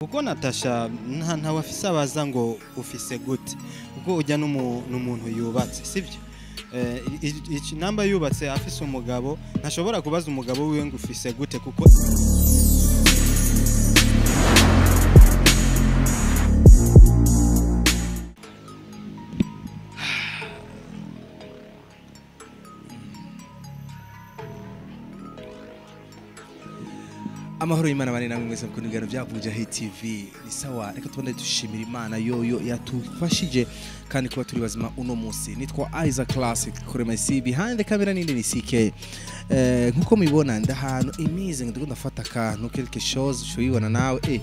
Kuko Natasha ntawe afise abaza ngo ufise gute kuko ujya n'umuntu yubatse sivyo namba yubatse afise umugabo ntashobora kubaza umugabo wiwe ngo ufise gute kuko Amahoro y'Imana bane namwe mwese mukunda ingano byavuja TV ni sawa reka tubone dushimira Imana yoyo yatufashije kandi kuba turi bazima uno munsi nitwa Isaac Classic kuri my behind the camera ninde ni CK nkuko mubibona ndahantu amazing ndiko ndafata akantu quelque chose ushobora nawe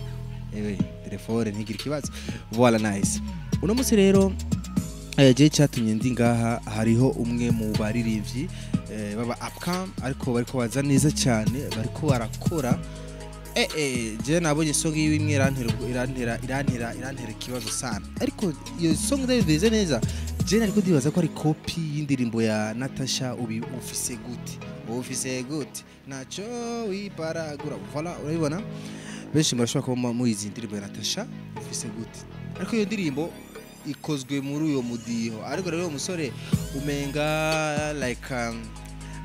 telefone ntigira ikibazo voilà nice uno munsi rero je cyatumye ndi ngaha hariho umwe mu baririmbyi baba upcom ariko bariko baza neza cyane bariko barakora je nabonye song yiwe imwe irantera ikibazo sana ariko iyo song ndabivuze neza je nariko ndibaza ko ari copy y'indirimbo ya Natasha ufise gute nacho wiparagura voilà urabibona benshi murashobora kuba muyizi indirimbo ya Natasha ufise gute ariko iyo ndirimbo ikozwe muri uyo mudiho ariko rero umusore umenga like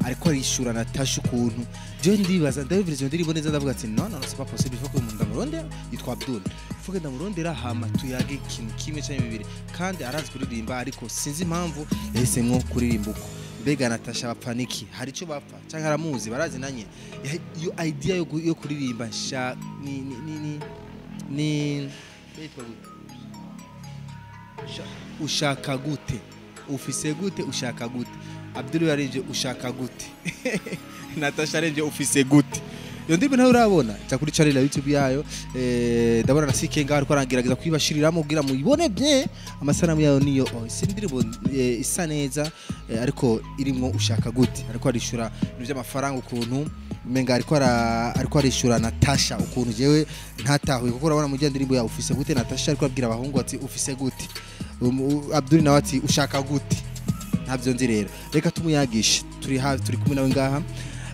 ariko arishura Natasha ukuntu je ndibaza ndabivuze ndirimbo neza ndavuga ati no c'est pas possible faut que umuntu ndamuronde yitwa Abdul faut que ndamurondera hama tuyage ikintu kimwe cyane bibiri kandi arazi kuririmba ariko sinzi impamvu yahisemwo kuririmba uko mbega Natasha bapfaniki hari ico bapfa cyangwa aramuzi barazi nanye iyo idea yo kuririmba ni ushaka gute ufise gute ushaka gute Abdul yarenje ushaka gute Natasha yarenje ufise gute iyo ndirimbo nawe urabona cya kuri channel ya YouTube yayo ndabona na CK ngaho ariko arangerageza kwibashiriramo kugira muyibone bye amasanamu yayo niyo sindirimbo isa neza ariko irimo ushaka gute ariko arishura ibyo by'amafaranga ukuntu menga ariko arishura Natasha ukuntu jewe ntatahuye kuko urabona mu ndirimbo ya ufise gute Natasha ariko abwira abahungu ati ufise gute Abdul nawe ati ushaka gute ntabyo nzi rero reka tumuyagishe turi kumwe nawe ngaha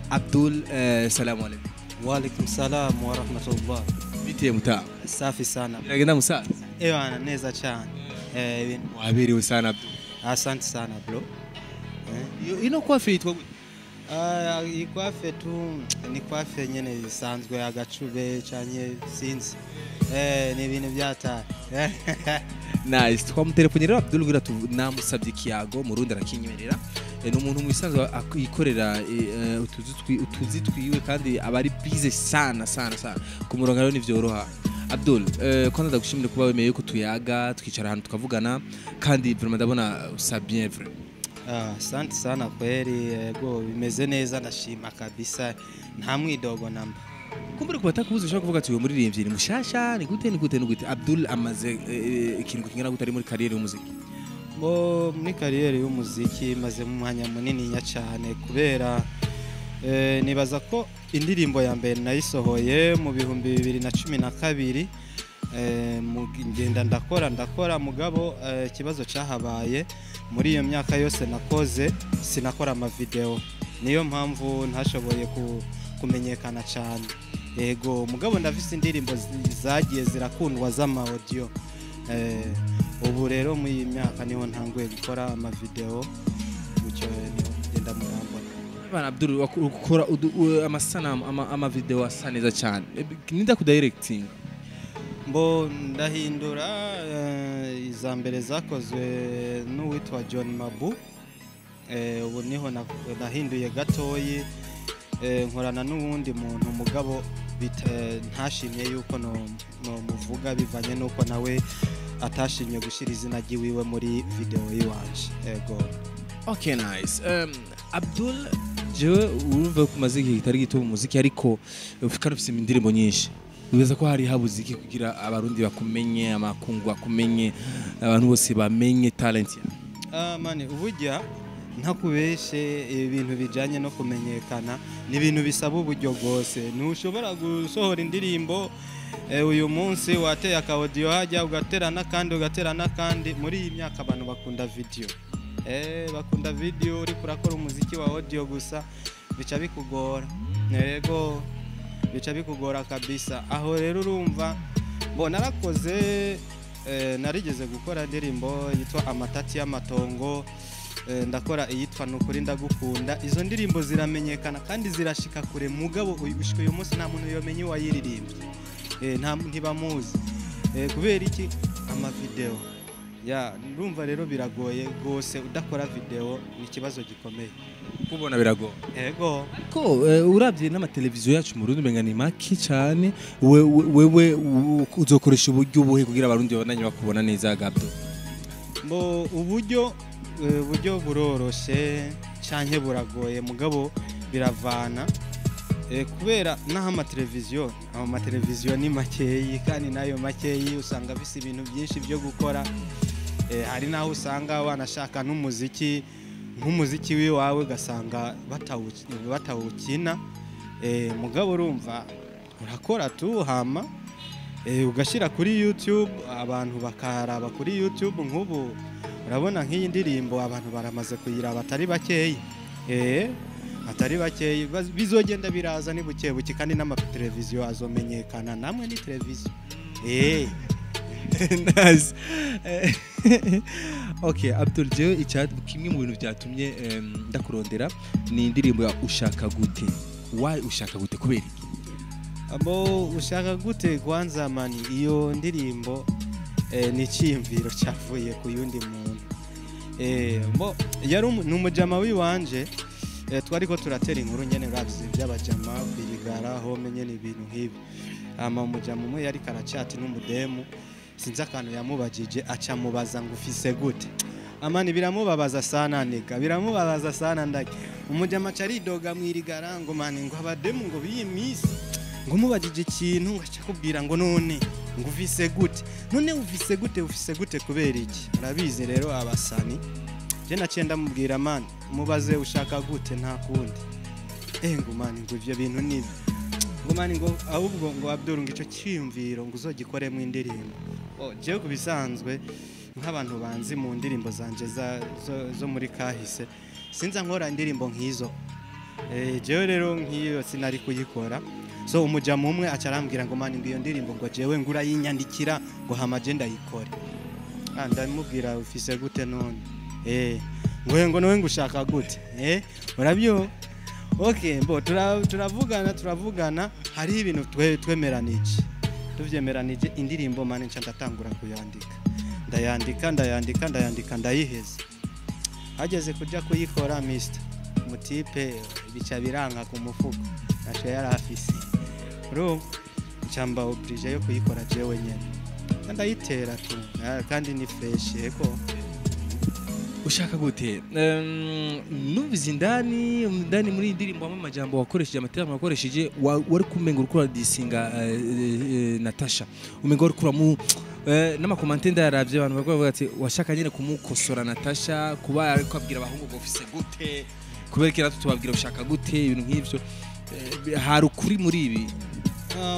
Abdul salamu alaykum wa alaykum salam wa rahmatullah bitiye muta safi sana biragenda musaza bana neza cyane waberewe sana Abdul asante sana bro ino coiffe yitwa ikwafe tu ni kwafe nyene bisanzwe agacube cyanye sinzi ni ibintu byata nice twamutelefone rero Abdul gira namusabye kiyago mu rundi arakinyemerera n'umuntu mu bisanzwe akikorera utuzi twiwe kandi abari busy sana ku murongo rero nivyoroha Abdul ko ndagushimira kuba wemeye ko tuyaga twicara ahantu tukavugana kandi vraiment ndabona usa bien vrai asante sana kweli yego bimeze neza ndashima kabisa nta mwidogo namba kumbure kubatakubuza ushaka kuvuga ati uyu muririmbyi ni mushasha ni gute Abdul amaze ikintu kingana gute ari muri career y'umuziki muri career y'umuziki maze mu mwanya munini cyane kubera nibaza ko indirimbo ya mbere nayisohoye mu 2012 ngenda ndakora mugabo ikibazo cyahabaye muri iyo myaka yose nakoze sinakora ama video niyo mpamvu ntashoboye kumenyekana cyane yego mugabo ndafise indirimbo zagiye zirakundwa z'ama audio ubu rero muri iyi myaka niho ntanguye gukora ama video gucyo ngenda murambona bana Abdul ukora amasanamu ama video asa neza cyane ninda ku directing mbo ndahindura iza mbere zakozwe n'uwitwa John Mabu ubu niho nahinduye gatoyi nkorana n'uwundi muntu mugabo ntashimye yuko no muvuga bivanye nuko nawe atashimye gushira izina giwiwe muri video yiwanje yego okay nice Abdul jewe urumva ko maze igihe kitari gito mu muziki ariko ufika ufise indirimbo nyinshi ubeza ko hari habuziki kugira abarundi bakumenye amakungu bakumenye abantu bose bamenye talent ya mane ubujya ntakubeshe ibintu bijanye no kumenyekana ni ibintu bisaba uburyo bwose ntushobora gusohora indirimbo uyu munsi wateye aka audio hajya ugaterana kandi muri iyi myaka abantu bakunda video bakunda video uri kurakora umuziki wa audio gusa bica bikugora yego bica bikugora kabisa aho rero urumva Bo narakoze narigeze gukora indirimbo yitwa Amatati y'Amatongo, ndakora iyitwa Nukuri Ndagukunda. Izo ndirimbo ziramenyekana kandi zirashika kure, mugabo ushika uyu munsi nta muntu yomenye wayiririmbye, ntibamuzi kubera iki amavideo ya ndumva rero biragoye gose, udakora video ni ikibazo gikomeye. Kubona biragoye Ego ko uravye n'amateleviziyo yacu mu Burundi menga ni maki cyane, wewe uzokoresha uburyo ubuhe kugira abarundi babandanye bakubona neza Gabdo? Bo uburyo buroroshe canke buragoye, mugabo biravana kubera naho amateleviziyo ni makeyi, kandi nayo makeyi usanga bise ibintu byinshi byo gukora. Hari naho usanga wanashaka n'umuziki nk'umuziki wiwawe gasanga batawukina, mugabo urumva urakora tu hama ugashira kuri YouTube, abantu bakaraba kuri YouTube. Nk'ubu urabona nk'iyi ndirimbo abantu baramaze kuyiraba atari bakeyi, atari bakeyi, bizogenda biraza ni buke buke, kandi n'amateleviziyo azomenyekana, namwe ni televiziyo. Nice. Okay, Abdul Jewe kimwe mu bintu byatumye ndakurondera ni indirimbo ya Ushaka Gute. Why Ushaka Gute? Kubera iki? Abo Ushaka Gute kwanza mani, iyo ndirimbo ni cyimviro cyavuye ku yundi muntu. Bo yari numujama wiwanje, twariko turatera inkuru nyene ravye by'abajama birigara ho menye ni ibintu nk'ibi. Umujama umwe yari karacati n'umudemu, sinzi akantu yamubajije, aca mubaza ngo ufise gute. Amani biramubabaza sana nega, biramubabaza sana ndake. Umujama caridoga mwirigara ngo mani ngo abademu ngo biyimisi, ngo mubajije ikintu ngaca kubwira ngo none ngo ufise gute. None ufise gute kubera iki? Urabizi rero abasani, je naciye ndamubwira mani mubaze ushaka gute nta kundi. Ngo mani ngo ivyo bintu nibi, ngo mani ngo ahubwo ngo Abdul ngo ico cyimviro ngo uzogikoremo indirimbo. Jewe kubisanzwe nk'abantu banzi mu ndirimbo zanje zo muri kahise, sinza nkora indirimbo nk'izo. Jewe rero nk'iyo sinari kuyikora, so umujama umwe acarambwira ngo mani ngiyo ndirimbo ngo jewe ngura yinyandikira ngo hama je ndayikore. Ndamubwira ufise gute none? Ngo nowe ngushaka gute? Urabyo? Okay, mbo turavugana, hari ibintu twemeranije. Tuvyemeranije indirimbo mani nca ndatangura kuyandika. Ndayandika ndayiheza. Hageze kuja kuyikora Mr. Mutipe bica biranka ku mufuko. Naco yarafise. Ro ncamba oblige yo kuyikora jewe nyene. Ndayitera tu. Kandi ni fresh eko. Ushaka Gute nubizi indani muri indirimbo amajambo wakoresheje, amaterano wakoresheje, wari kumenga urukura disinga Natasha, umenga urukura mu n'amakomante ndaravye abantu bavuga ati washaka nyene kumukosora Natasha kuba ariko abwira abahungu ngo ufise gute, kubera kira tubabwira Ushaka Gute, ibintu nk'ivyo. Hari ukuri muri ibi?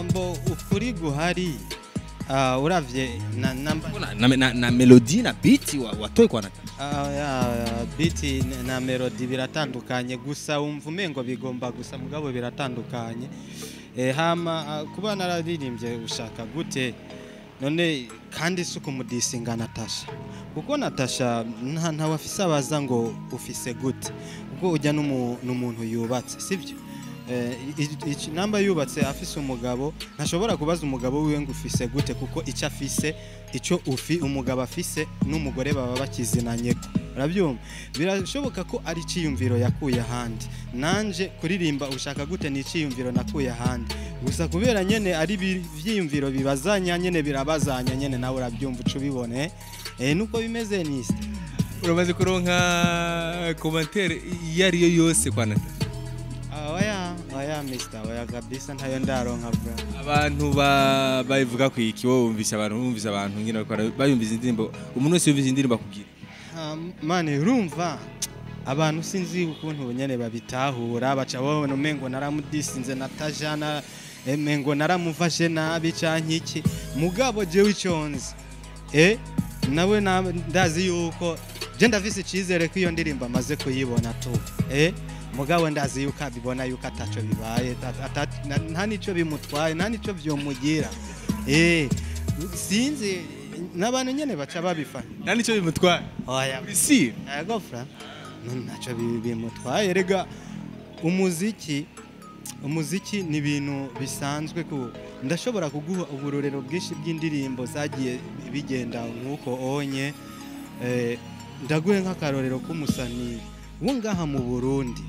Mbo ukuri guhari, uravye na melody na beat watoye kwa Natasha. Beat na melody biratandukanye, gusa umva umengo bigomba gusa, mugabo biratandukanye. Hama kuba nararirimbye Ushaka Gute, none kandi suko mudisinga Natasha, kuko Natasha nta wafise abaza ngo ufise gute, kuko ujya n'umuntu yubatse, sivyo? Namba yubatse afise umugabo, ntashobora kubaza umugabo wiwe ngo ufise gute, kuko icyo afise icyo umugabo afise n'umugore baba bakizinanye. Urabyumva? Birashoboka ko ari ciyumviro yakuye ahandi, nanje kuririmba Ushaka Gute ni ciyumviro nakuye ahandi, gusa kubera nyene ari byiyumviro bibazanya nyene, birabazanya nyene, nawe urabyumva uco bibone. Nuko bimeze niste. Uramaze kuronka commentaire yari yo yose kwa Natasha? Oya Mr. Oya kabisa ntayo ndaronka bra. Abantu bayivuga ku iki, wowe wumvise abantu nyine bayumvise indirimbo, umuntu wese yumvise indirimbo akubwira? Mane urumva abantu sinzi ukuntu nyene babitahura, baca babona umengo naramudisinze Natasha na mengo naramufashe nabi canke iki, mugabo jewe iconze nawe ndazi yuko je ndafise icizere ko iyo ndirimbo amaze kuyibona tu. Mugabo ndazi yuko abibona yuko ataco bibaye, nta nico bimutwaye, nta nico vyomugira. sinzi n'abantu nyene baca babifana nani cyo bimutwara oya si yego fra ntaco bimutwaye rega umuziki ni ibintu bisanzwe ko ndashobora kuguha uburorero bwinshi bw'indirimbo zagiye bigenda nk'uko onye ndaguhe nk'akarorero k'umusani wo ngaha mu Burundi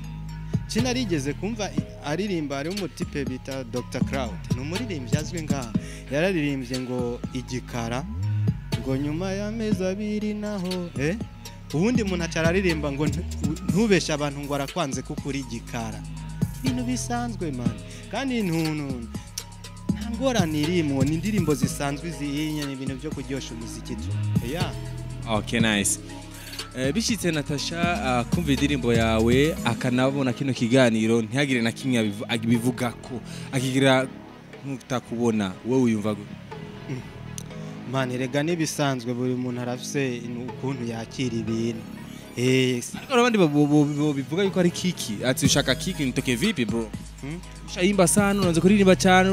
sinarigeze kumva aririmba ari umutipe bita Dr Cloud ni umuririmbyi azwi ngaha yararirimbye ngo igikara ngo nyuma y'amezi abiri naho ubundi umuntu acararirimba ngo ntubeshe abantu ngo arakwanze kuko uri igikara ibintu bisanzwe man kandi ntuntu nta ngorane irimo ni indirimbo zisanzwe zihinye ni ibintu byo kuryosha umuziki tu okay nice bishitse Natasha kumva indirimbo yawe akanabona kino kiganiro ntihagire na kimwe abivuga ko akigira nkutakubona wowe uyumva gute man rega nibisanzwe buri muntu arafise ukuntu yakira ibintu ariko abandi bivuga yuko ari kiki ati ushaka kiki nitoke vipi bro ushayimba sana unaanza kuririmba cyane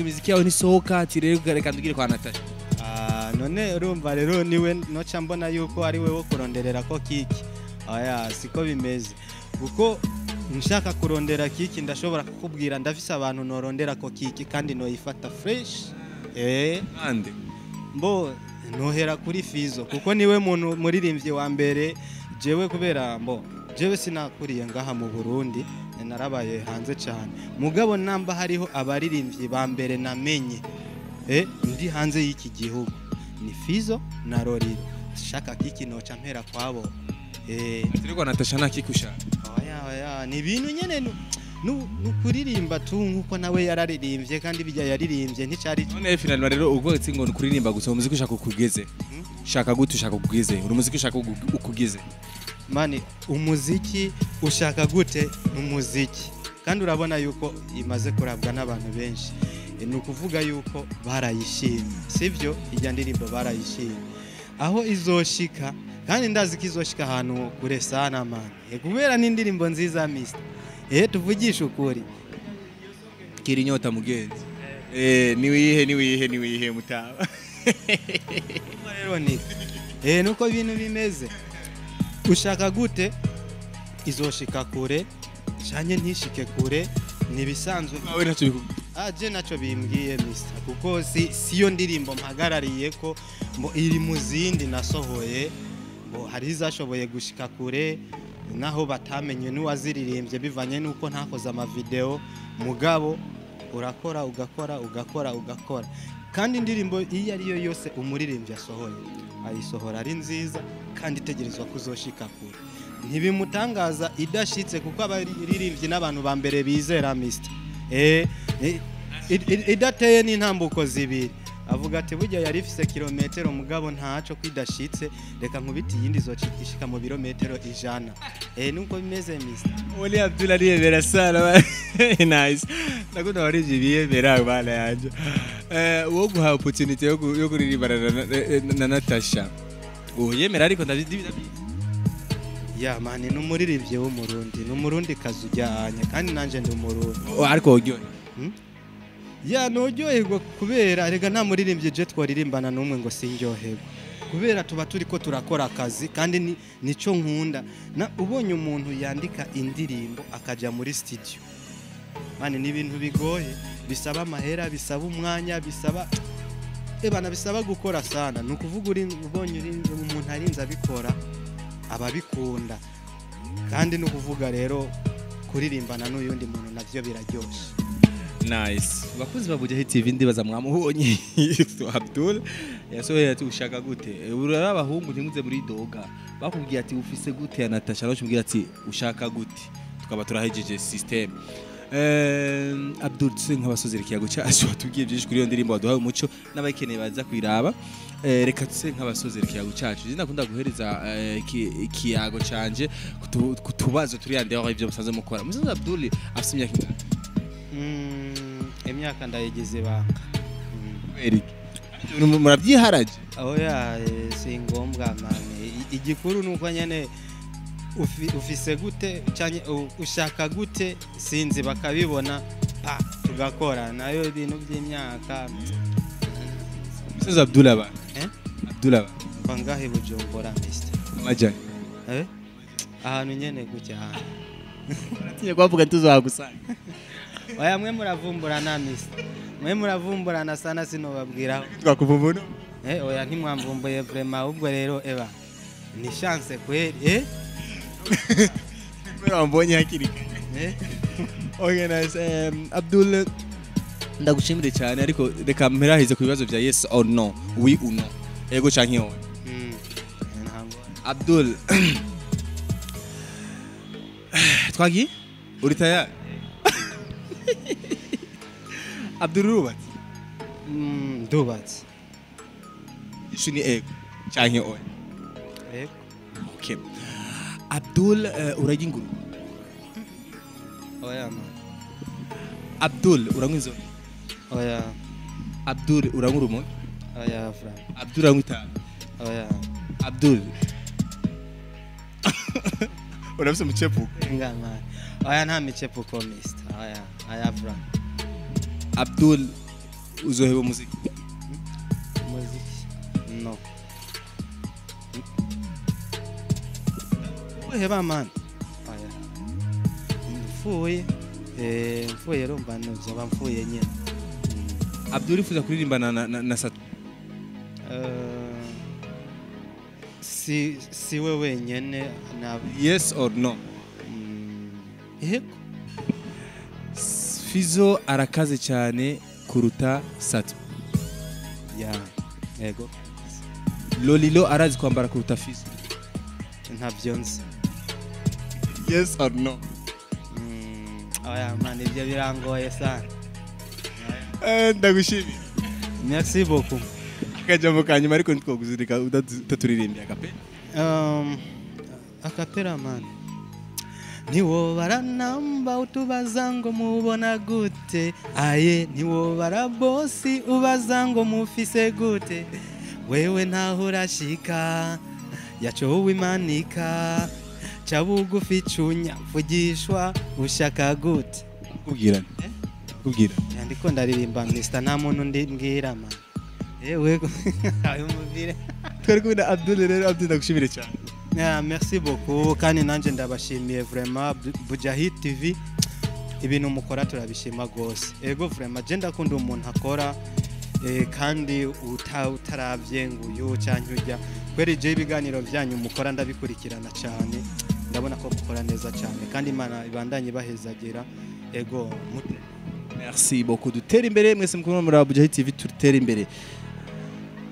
imiziki yawe nisohoka ati reka ndugire kwa Natasha none urumva rero niwe noca mbona yuko ari wewe kuronderera ko kiki aya siko bimeze kuko nshaka kurondera kiki ndashobora kukubwira ndafise abantu norondera ko kiki kandi noyifata fresh ande mbo nohera kuri Fizo kuko niwe muntu muririmbyi wa mbere jewe kubera mbo jewe sinakuriye ngaha mu Burundi narabaye hanze cyane mugabo namba hariho abaririmbyi ba mbere namenye ndi hanze y'iki gihugu ni Fizo na Roriro shaka kiki noca mpera kwabo turiko Natasha nakikusha oya ni ibintu nyene nukuririmba tu nkuko nawe yararirimbye kandi bijya yaririmbye nticari none final rero ubwo ngo nukuririmba gusa umuziki ushaka kukugeze shaka gute ushaka kukugeze uri umuziki ushaka ukugeze mani umuziki ushaka gute umuziki kandi urabona yuko imaze kurabwa n'abantu benshi ni ukuvuga yuko barayishimye sivyo ijya ndirimbo barayishimye aho izoshika kandi ndazi ko izoshika ahantu kure sana mani kubera n'indirimbo nziza Mr tuvugisha ukuri kira inyota mugenzi niwihe mutaba rero ni nuko ibintu bimeze ushaka gute izoshika kure cyane ntishike kure nibisanzwe nawe naco je naco bimbwiye Mr kuko siyo ndirimbo mpagarariye ko mbo iri mu zindi nasohoye mbo hari izashoboye gushika kure naho batamenye n'uwaziririmbye bivanye nuko ntakoze ama video mugabo urakora ugakora kandi indirimbo iyo ari yo yose umuririmbyi asohoye ayisohora ari nziza kandi itegerezwa kuzoshika kure ntibimutangaza idashitse kuko abaririmbyi n'abantu ba mbere bizera Mr idateye n'intambuko zibiri avuga ati burya yari ifise kilometero mugabo ntaco kwidashitse reka nkubiti yindi zocikishika mu birometero 100 nuko bimeze Mr Oli Abdullah riyebera sana nice nakunda warije biyebera bana yanje wo guha opportunity yo kuririmba na Natasha yemera ariko ndabizi ya mani n'umuririmbyi wo mu Burundi n'umurundi kazujyanye kandi nanje ndi umurundi ariko uryohe ya nuryoherwa kubera rega nta muririmbyi je twaririmbana n'umwe ngo sinryoherwa kubera tuba turiko turakora akazi kandi nico nkunda ubonye umuntu yandika indirimbo akaja muri studio mani ni ibintu bigoye bisaba amahera bisaba umwanya bisaba bisaba gukora sana nukuvuga ubonye umuntu arinze abikora ababikunda kandi nukuvuga rero kuririmbana n'uyundi muntu navyo biraryoshe nice bakuzi babuja TV ndibaza mwamubonye Abdul yasohoye ati ushaka gute urara abahungu ntimuze muri doga bakubwiye ati ufise gute ya Natasha no cyumbwira ati ushaka gute tukaba turahejeje system Abdul tse nk'abasozera ikiyago cyacu batubwiye byinshi kuri iyo ndirimbo waduhaye umuco n'abayikeneye baza kwiraba reka tse nk'abasozera ikiyago cyacu ndakunda guhereza ikiyago canje kutubazo turi yande aho ivyo musanze mukora musanze Abdul afite imyaka ingana imyaka ndayigeze banga murabyiharaje aho si ngombwa mane igikuru nuko nyene ufise gute cyane ushaka gute sinzi bakabibona tugakora nayo ibintu by'imyaka Musaza Abdullah ba eh Abdullah ba bangahe Bujumbura mister amajani eh ahantu nyene gutya ahantu tinye kwavuga tuzagusanga oya mwe muravumburana mister mwe muravumburana sana sinobabwiraho twakuvumbura oya ntimwamvumbuye vraiment ubwo rero eba ni chance kweli wambonye hakiri okay nice Abdul ndagushimire cyane ariko reka mperahize ku bibazo bya yes or no oui ou non ego canke oya Abdul twagi uri tayari Abdul rubatse ndubatse ishuni ego canke oya ego okay Abdul urajya inguru oya man Abdul uranywa inzoga oya Abdul uranywa urumogi oya fra Abdul uranywa itabi oya Abdul urafise umucepuko ngama oya nta micepuko mister oya fra Abdul uzoheba umuziki no uheba man oya mfuye rumva nzoba mfuye nyene Abdul ifuza kuririmbana na Satu si we wenyene na yes or no yego Fizo arakaze cyane kuruta Satu ya yego Lolilo arazi kwambara kuruta Fizo ntabyo nzi yes or no oya man ibyo birangoye sana ndagushimiye merci beaucoup akajambo kanyuma ariko ntitwoguzirika udaturirimbye akapera man niwo baranamba utubaza ngo mubona gute aye niwo barabosi ubaza ngo mufise gute wewe ntaho urashika yaco wimanika chabugufi cunya vugishwa ushaka gute kubwirana ndiko ndaririmba mister nta muntu ndimbwira man ewe ayo mubire twari kubona Abdul rero Abdul ndagushimire cyane merci beaucoup kandi nanje ndabashimiye vraiment Bujahid TV ibintu mukora turabishima gose ego vraiment je ndakunda umuntu akora kandi utaravye nguyu canke urya kweri je ibiganiro byanyu mukora ndabikurikirana cyane ndabona ko mukora neza cyane kandi Imana ibandanye bahezagera ego merci beaucoup dutera imbere mwese mukuru muri Bujahid TV tutera imbere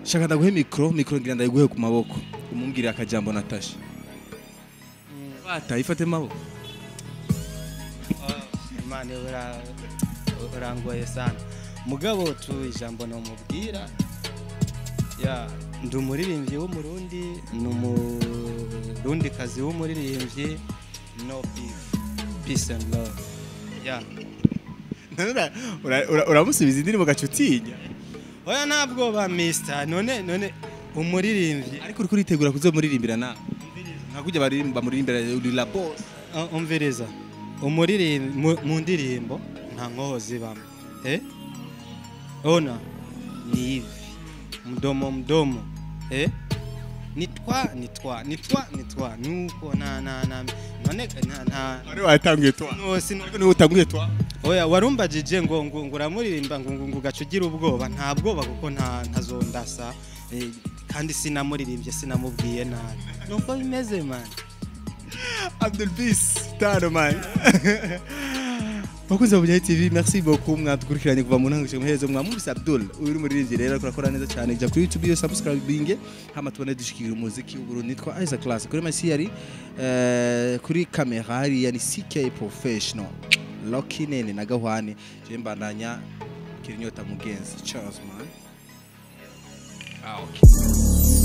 shaka ndaguhe micro ngira ndayiguhe ku maboko umumbwirira akajambo Natasha bata ifate maboko Imana urangoye sana mugabo tu ijambo no mubwira ya ndi umuririmbyi w'umurundi n'umurundi kazi w'umuririmbyi no beef peace and love ya uramusubiza indirimbo gacutinya oya ntabwo ba mister none umuririmbyi ariko uri kuritegura kuzomuririmbira na nakujya barimba muririmbira uri la boss umviriza umuririmbi mu ndirimbo nta nkohozi bamwe ona ni hivi mdomo nitwa nuko none ari watangiye twa ariko ni utangiye twa oya warumbajije ngo uramuririmba ngo gacugira ubwoba nta bwoba kuko ntazondasa kandi sinamuririmbye sinamubwiye nabi nuko bimeze man Abdul Peace tano man bakunze Bujahid TV merci beaucoup mwadukurikiranye kuva mu ntangiriro muhezo mwamubise Abdul uri muririmbyi rero akora neza cyane jya kuri YouTube yo subscribing hama tubone dushikira umuziki w'Uburundi nitwa Isaac Class kuri masiyari kuri kamera hari yani CK professional Lucky nene na Gahwane je mbandanya kirinyota mugenzi Charles man okay